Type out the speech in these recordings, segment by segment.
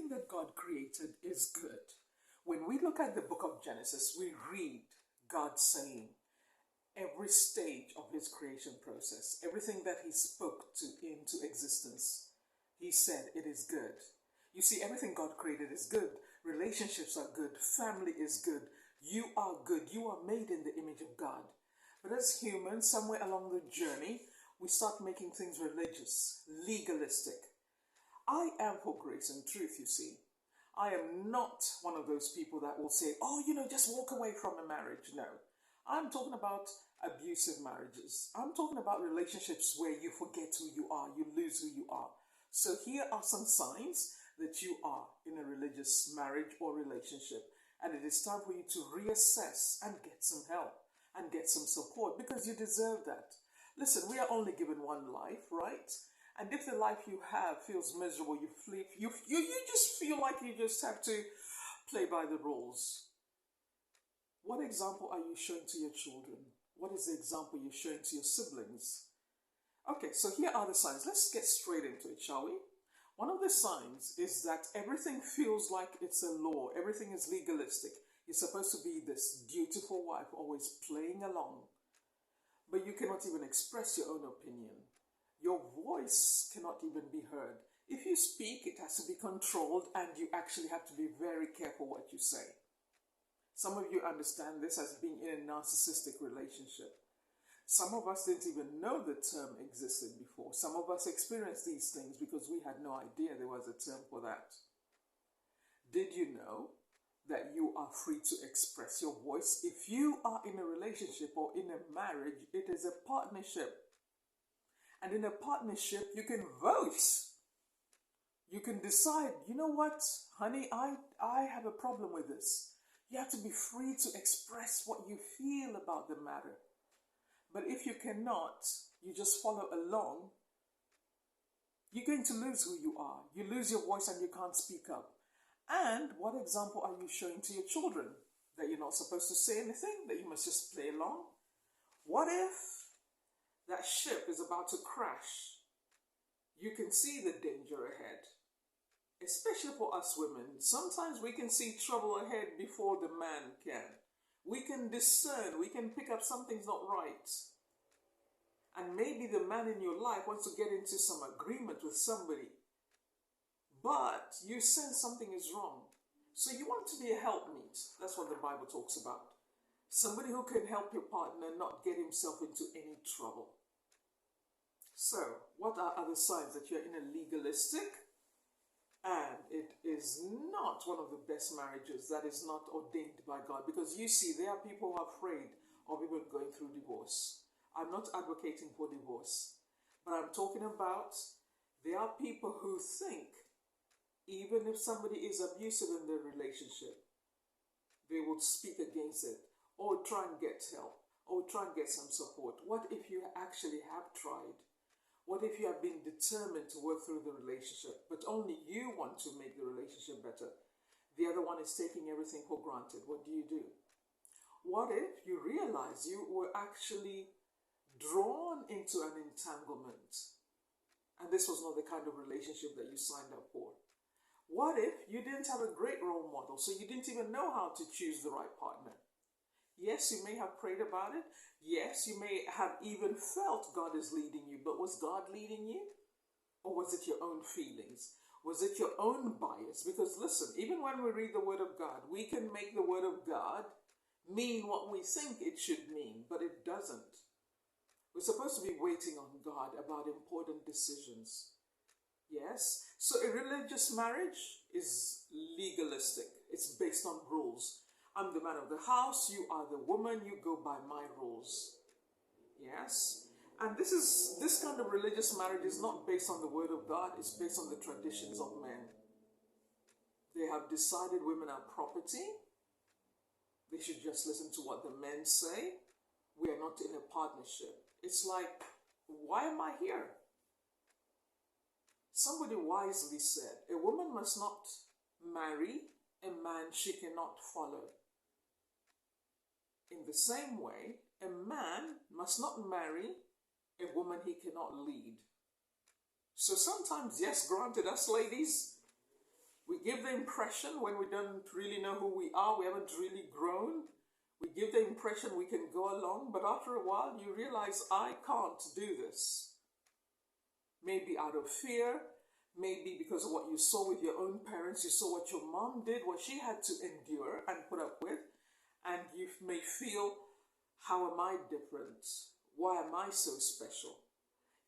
everything that God created is good. When we look at the book of Genesis, we read God saying every stage of his creation process, everything that he spoke into existence, he said it is good. You see, everything God created is good. Relationships are good. Family is good. You are good. You are made in the image of God. But as humans, somewhere along the journey, we start making things religious, legalistic. I am for grace and truth, you see. I am not one of those people that will say, oh, just walk away from a marriage. No. I'm talking about abusive marriages. I'm talking about relationships where you forget who you are, you lose who you are. So here are some signs that you are in a religious marriage or relationship. And it is time for you to reassess and get some help and get some support because you deserve that. Listen, we are only given one life, right? And if the life you have feels miserable, you just feel like you just have to play by the rules. What example are you showing to your children? What is the example you're showing to your siblings? Okay, so here are the signs. Let's get straight into it, shall we? One of the signs is that everything feels like it's a law. Everything is legalistic. You're supposed to be this dutiful wife, always playing along. But you cannot even express your own opinion. Your voice cannot even be heard. If you speak, it has to be controlled, and you actually have to be very careful what you say. Some of you understand this as being in a narcissistic relationship. Some of us didn't even know the term existed before. Some of us experienced these things because we had no idea there was a term for that. Did you know that you are free to express your voice? If you are in a relationship or in a marriage, it is a partnership. And in a partnership, you can vote. You can decide, you know what, honey, I have a problem with this. You have to be free to express what you feel about the matter. But if you cannot, you just follow along, you're going to lose who you are. You lose your voice and you can't speak up. And what example are you showing to your children? That you're not supposed to say anything? That you must just play along? What if that ship is about to crash? You can see the danger ahead. Especially for us women. Sometimes we can see trouble ahead before the man can. We can discern, we can pick up something's not right. And maybe the man in your life wants to get into some agreement with somebody. But you sense something is wrong. So you want to be a helpmeet. That's what the Bible talks about. Somebody who can help your partner not get himself into any trouble. So, what are other signs that you're in a legalistic? And it is not one of the best marriages that is not ordained by God. Because you see, there are people who are afraid of even going through divorce. I'm not advocating for divorce. But I'm talking about there are people who think even if somebody is abusive in their relationship, they will speak against it or try and get help or try and get some support. What if you actually have tried? What if you have been determined to work through the relationship, but only you want to make the relationship better? The other one is taking everything for granted. What do? What if you realize you were actually drawn into an entanglement, and this was not the kind of relationship that you signed up for? What if you didn't have a great role model, so you didn't even know how to choose the right partner? Yes, you may have prayed about it. Yes, you may have even felt God is leading you, but was God leading you? Or was it your own feelings? Was it your own bias? Because listen, even when we read the Word of God, we can make the Word of God mean what we think it should mean, but it doesn't. We're supposed to be waiting on God about important decisions. Yes? So a religious marriage is legalistic. It's based on rules. I'm the man of the house, you are the woman, you go by my rules. Yes? And this kind of religious marriage is not based on the Word of God, it's based on the traditions of men. They have decided women are property. They should just listen to what the men say. We are not in a partnership. It's like, why am I here? Somebody wisely said, a woman must not marry a man she cannot follow. In the same way, a man must not marry a woman he cannot lead. So sometimes, yes, granted, us ladies, we give the the impression when we don't really know who we are, we haven't really grown. We give the impression we can go along, but after a while you realize, I can't do this. Maybe out of fear, maybe because of what you saw with your own parents, you saw what your mom did, what she had to endure and put up with, and you may feel, how am I different? Why am I so special?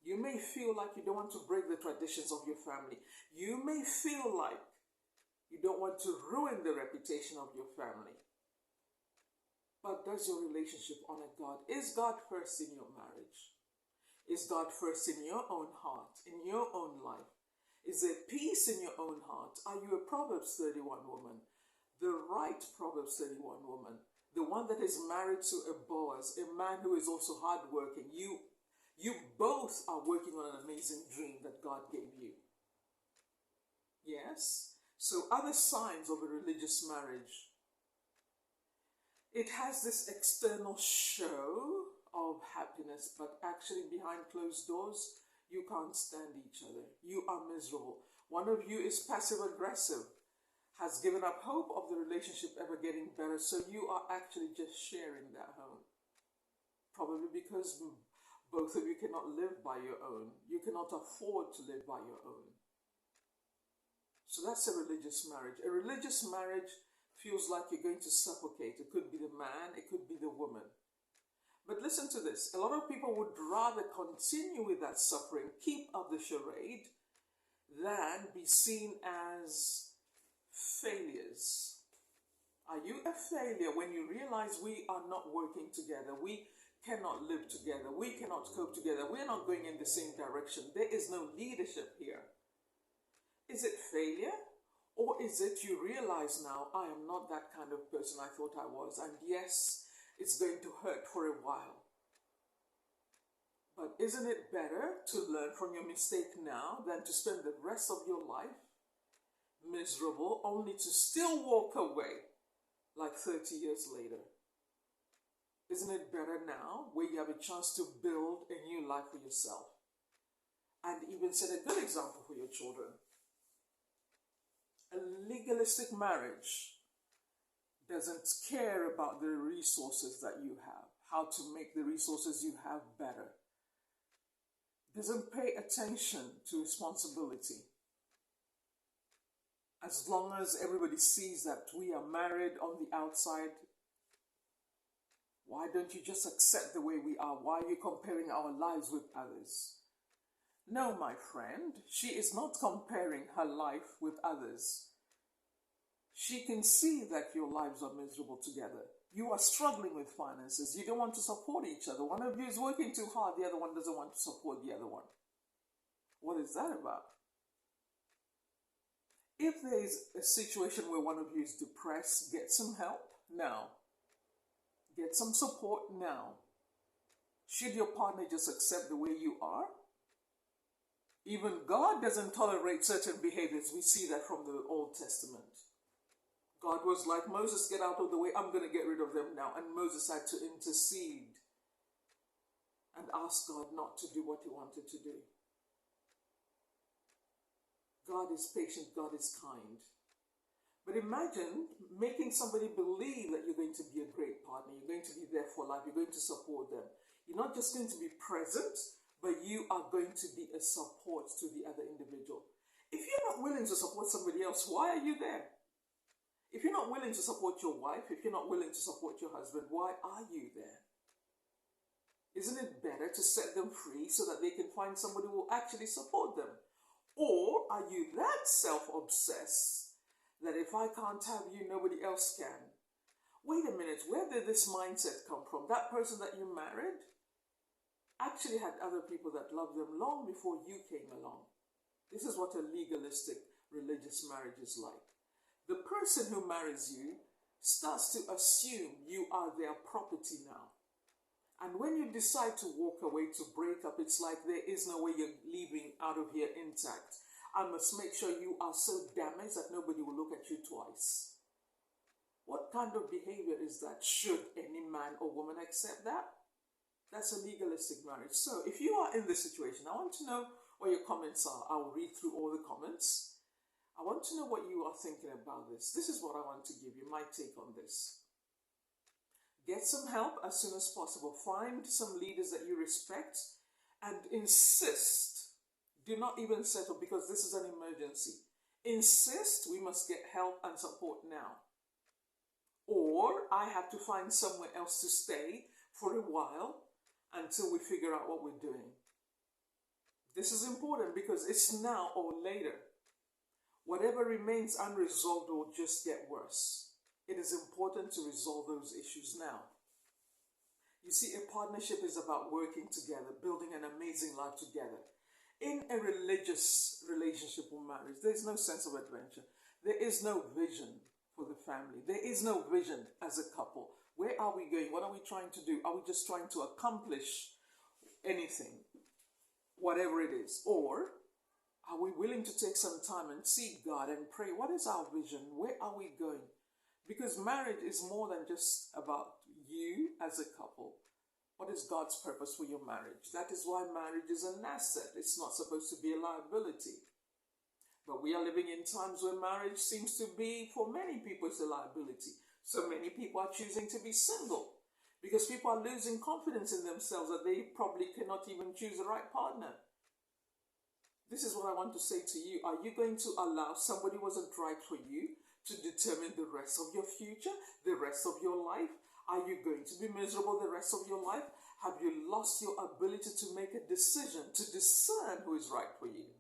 You may feel like you don't want to break the traditions of your family. You may feel like you don't want to ruin the reputation of your family. But does your relationship honor God? Is God first in your marriage? Is God first in your own heart, in your own life? Is there peace in your own heart? Are you a Proverbs 31 woman? The right Proverbs 31 woman. The one that is married to a Boaz, a man who is also hardworking. You both are working on an amazing dream that God gave you. Yes? So other signs of a religious marriage. It has this external show of happiness, but actually behind closed doors, you can't stand each other. You are miserable. One of you is passive aggressive, has given up hope of the relationship ever getting better, so you are actually just sharing that home. Probably because both of you cannot live by your own. You cannot afford to live by your own. So that's a religious marriage. A religious marriage feels like you're going to suffocate. It could be the man, it could be the woman. But listen to this. A lot of people would rather continue with that suffering, keep up the charade, than be seen as failures. Are you a failure when you realize we are not working together? We cannot live together. We cannot cope together. We're not going in the same direction. There is no leadership here. Is it failure? Or is it you realize now, I am not that kind of person I thought I was. And yes, it's going to hurt for a while. But isn't it better to learn from your mistake now than to spend the rest of your life miserable only to still walk away like 30 years later? Isn't it better now where you have a chance to build a new life for yourself and even set a good example for your children? A legalistic marriage doesn't care about the resources that you have, how to make the resources you have better. Doesn't pay attention to responsibility. As long as everybody sees that we are married on the outside, why don't you just accept the way we are? Why are you comparing our lives with others? No, my friend, she is not comparing her life with others. She can see that your lives are miserable together. You are struggling with finances. You don't want to support each other. One of you is working too hard. The other one doesn't want to support the other one. What is that about? If there is a situation where one of you is depressed, get some help now. Get some support now. Should your partner just accept the way you are? Even God doesn't tolerate certain behaviors. We see that from the Old Testament. God was like, Moses, get out of the way. I'm going to get rid of them now. And Moses had to intercede and ask God not to do what he wanted to do. God is patient. God is kind. But imagine making somebody believe that you're going to be a great partner. You're going to be there for life. You're going to support them. You're not just going to be present, but you are going to be a support to the other individual. If you're not willing to support somebody else, why are you there? If you're not willing to support your wife, if you're not willing to support your husband, why are you there? Isn't it better to set them free so that they can find somebody who will actually support them? Or are you that self-obsessed that if I can't have you, nobody else can? Wait a minute, where did this mindset come from? That person that you married actually had other people that loved them long before you came along. This is what a legalistic religious marriage is like. The person who marries you starts to assume you are their property now. And when you decide to walk away, to break up, it's like there is no way you're leaving out of here intact. I must make sure you are so damaged that nobody will look at you twice. What kind of behavior is that? Should any man or woman accept that? That's a legalistic marriage. So if you are in this situation, I want to know what your comments are. I'll read through all the comments. I want to know what you are thinking about this. This is what I want to give you, my take on this. Get some help as soon as possible. Find some leaders that you respect and insist. Do not even settle because this is an emergency. Insist we must get help and support now. Or I have to find somewhere else to stay for a while until we figure out what we're doing. This is important because it's now or later. Whatever remains unresolved will just get worse. It is important to resolve those issues now. You see, a partnership is about working together, building an amazing life together. In a religious relationship or marriage, there is no sense of adventure. There is no vision for the family. There is no vision as a couple. Where are we going? What are we trying to do? Are we just trying to accomplish anything, whatever it is? Or are we willing to take some time and seek God and pray? What is our vision? Where are we going? Because marriage is more than just about you as a couple. What is God's purpose for your marriage? That is why marriage is an asset. It's not supposed to be a liability. But we are living in times where marriage seems to be, for many people, it's a liability. So many people are choosing to be single because people are losing confidence in themselves that they probably cannot even choose the right partner. This is what I want to say to you. Are you going to allow somebody who wasn't right for you to determine the rest of your future, the rest of your life? Are you going to be miserable the rest of your life? Have you lost your ability to make a decision, to discern who is right for you?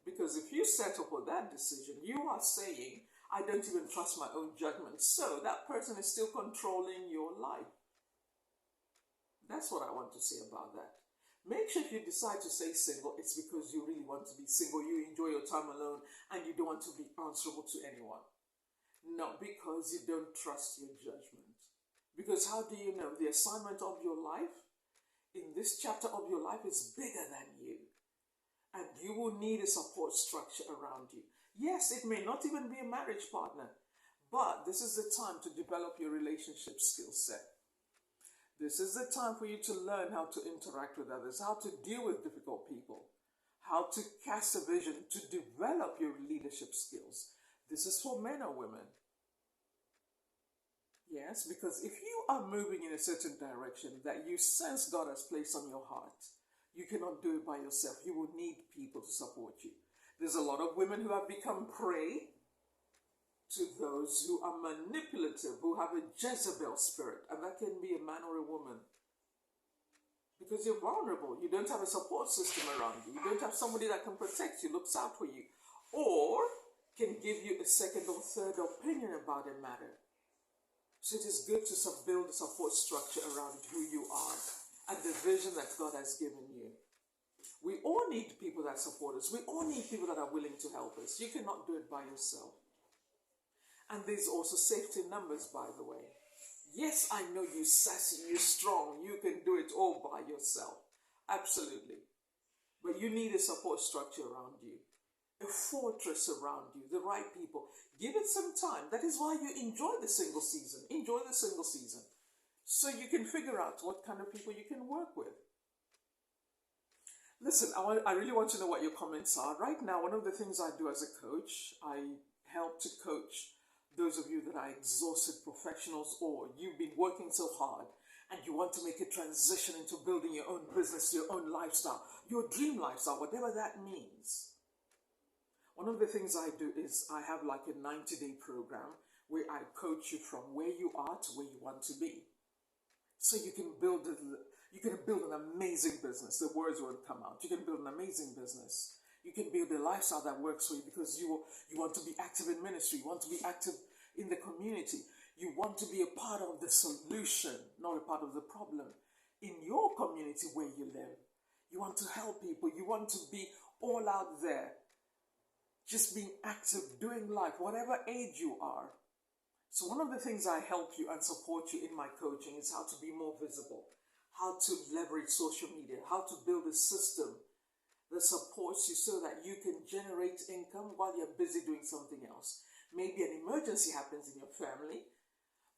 Because if you settle for that decision, you are saying, I don't even trust my own judgment. So that person is still controlling your life. That's what I want to say about that. Make sure if you decide to stay single, it's because you really want to be single. You enjoy your time alone and you don't want to be answerable to anyone. Not because you don't trust your judgment. Because how do you know? The assignment of your life in this chapter of your life is bigger than you. And you will need a support structure around you. Yes, it may not even be a marriage partner, but this is the time to develop your relationship skill set. This is the time for you to learn how to interact with others, how to deal with difficult people, how to cast a vision, to develop your leadership skills. This is for men or women. Yes, because if you are moving in a certain direction that you sense God has placed on your heart, you cannot do it by yourself. You will need people to support you. There's a lot of women who have become prey to those who are manipulative, who have a Jezebel spirit, and that can be a man or a woman. Because you're vulnerable. You don't have a support system around you. You don't have somebody that can protect you, looks out for you, or can give you a second or third opinion about a matter. So it is good to build a support structure around who you are and the vision that God has given you. We all need people that support us. We all need people that are willing to help us. You cannot do it by yourself. And there's also safety in numbers, by the way. Yes, I know you're sassy, you're strong, you can do it all by yourself. Absolutely. But you need a support structure around you. A fortress around you, the right people. Give it some time. That is why you enjoy the single season. Enjoy the single season. So you can figure out what kind of people you can work with. Listen, I really want to know what your comments are. Right now, one of the things I do as a coach, I help to coach those of you that are exhausted professionals, or you've been working so hard and you want to make a transition into building your own business, your own lifestyle, your dream lifestyle, whatever that means. One of the things I do is I have like a 90-day program where I coach you from where you are to where you want to be. So you can build an amazing business. The words won't come out. You can build an amazing business. You can build a lifestyle that works for you because you want to be active in ministry. You want to be active in the community. You want to be a part of the solution, not a part of the problem. In your community where you live, you want to help people. You want to be all out there, just being active, doing life, whatever age you are. So one of the things I help you and support you in my coaching is how to be more visible, how to leverage social media, how to build a system that supports you so that you can generate income while you're busy doing something else. Maybe an emergency happens in your family,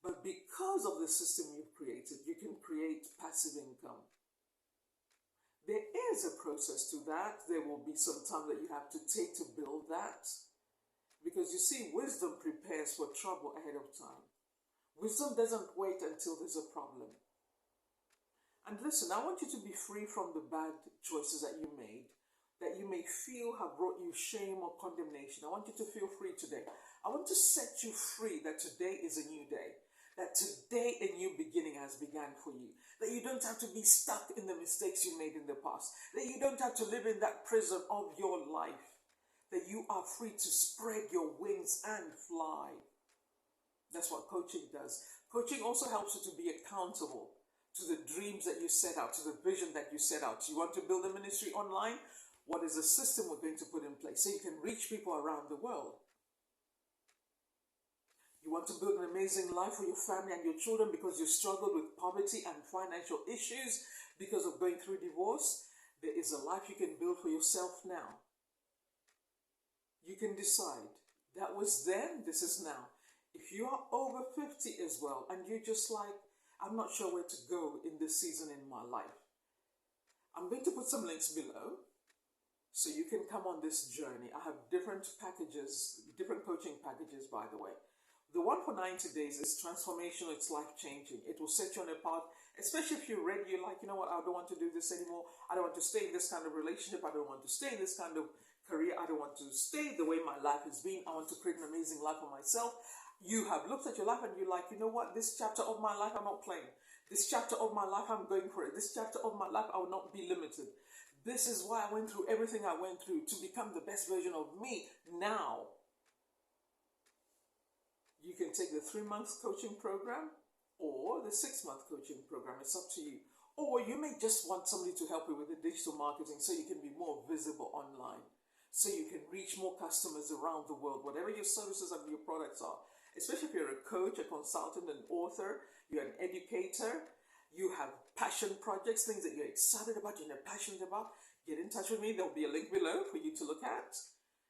but because of the system you've created, you can create passive income. There is a process to that. There will be some time that you have to take to build that. Because you see, wisdom prepares for trouble ahead of time. Wisdom doesn't wait until there's a problem. And listen, I want you to be free from the bad choices that you made, that you may feel have brought you shame or condemnation. I want you to feel free today. I want to set you free that today is a new day. That today a new beginning has begun for you. That you don't have to be stuck in the mistakes you made in the past. That you don't have to live in that prison of your life. That you are free to spread your wings and fly. That's what coaching does. Coaching also helps you to be accountable to the dreams that you set out, to the vision that you set out. You want to build a ministry online? What is the system we're going to put in place so you can reach people around the world? You want to build an amazing life for your family and your children because you struggled with poverty and financial issues because of going through divorce? There is a life you can build for yourself now. You can decide. That was then, this is now. If you are over 50 as well and you're just like, I'm not sure where to go in this season in my life, I'm going to put some links below so you can come on this journey. I have different packages, different coaching packages, by the way. The one for 90 days is transformational, it's life-changing. It will set you on a path, especially if you're ready, you're like, you know what, I don't want to do this anymore. I don't want to stay in this kind of relationship. I don't want to stay in this kind of career. I don't want to stay the way my life has been. I want to create an amazing life for myself. You have looked at your life and you're like, you know what, this chapter of my life, I'm not playing. This chapter of my life, I'm going for it. This chapter of my life, I will not be limited. This is why I went through everything I went through to become the best version of me now. You can take the 3-month coaching program or the 6-month coaching program. It's up to you. Or you may just want somebody to help you with the digital marketing so you can be more visible online, so you can reach more customers around the world, whatever your services and your products are. Especially if you're a coach, a consultant, an author, you're an educator, you have passion projects, things that you're excited about, you're passionate about, get in touch with me. There'll be a link below for you to look at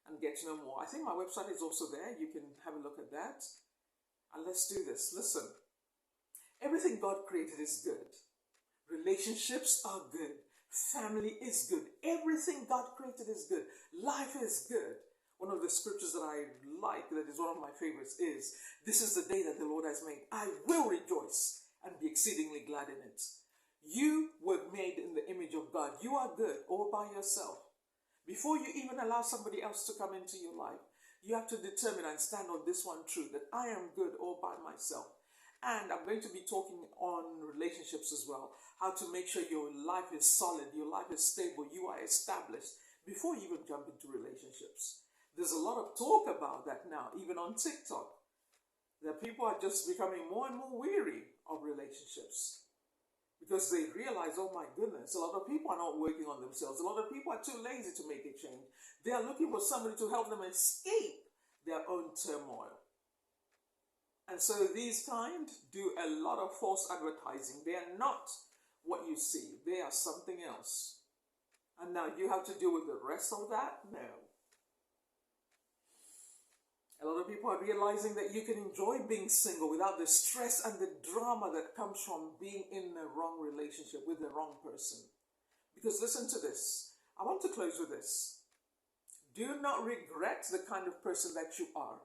and get to know more. I think my website is also there. You can have a look at that. And let's do this. Listen, everything God created is good. Relationships are good. Family is good. Everything God created is good. Life is good. One of the scriptures that I like, that is one of my favorites, is, this is the day that the Lord has made. I will rejoice and be exceedingly glad in it. You were made in the image of God. You are good all by yourself. Before you even allow somebody else to come into your life, you have to determine and stand on this one truth, that I am good all by myself. And I'm going to be talking on relationships as well. How to make sure your life is solid, your life is stable, you are established before you even jump into relationships. There's a lot of talk about that now, even on TikTok. That people are just becoming more and more weary of relationships. Because they realize, oh my goodness, a lot of people are not working on themselves. A lot of people are too lazy to make a change. They are looking for somebody to help them escape their own turmoil. And so these kind do a lot of false advertising. They are not what you see. They are something else. And now you have to deal with the rest of that? No. A lot of people are realizing that you can enjoy being single without the stress and the drama that comes from being in a wrong relationship with the wrong person. Because listen to this. I want to close with this. Do not regret the kind of person that you are.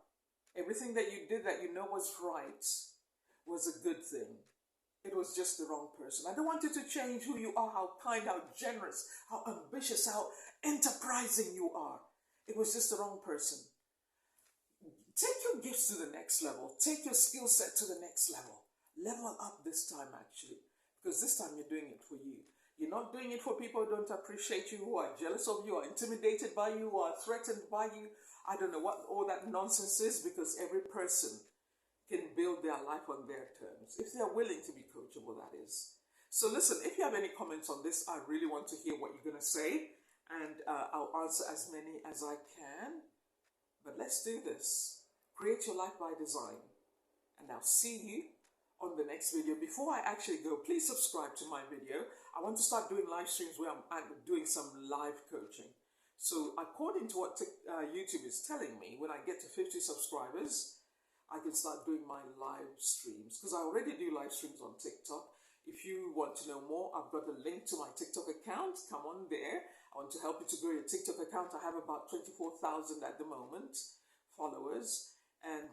Everything that you did that you know was right was a good thing. It was just the wrong person. I don't want you to change who you are, how kind, how generous, how ambitious, how enterprising you are. It was just the wrong person. Take your gifts to the next level. Take your skill set to the next level. Level up this time, actually. Because this time you're doing it for you. You're not doing it for people who don't appreciate you, who are jealous of you, or intimidated by you, or are threatened by you. I don't know what all that nonsense is, because every person can build their life on their terms. If they're willing to be coachable, that is. So listen, if you have any comments on this, I really want to hear what you're going to say. And I'll answer as many as I can. But let's do this. Create your life by design. And I'll see you on the next video. Before I actually go, please subscribe to my video. I want to start doing live streams where I'm doing some live coaching. So according to what YouTube is telling me, when I get to 50 subscribers, I can start doing my live streams. Because I already do live streams on TikTok. If you want to know more, I've got a link to my TikTok account. Come on there. I want to help you to grow your TikTok account. I have about 24,000 at the moment followers. And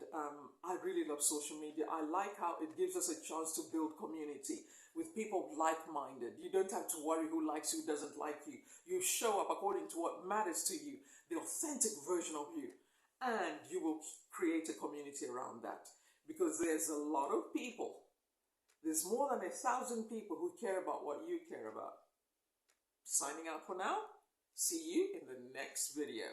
I really love social media. I like how it gives us a chance to build community with people like-minded. You don't have to worry who likes you, who doesn't like you. You show up according to what matters to you, the authentic version of you. And you will create a community around that. Because there's a lot of people. There's more than 1,000 people who care about what you care about. Signing out for now. See you in the next video.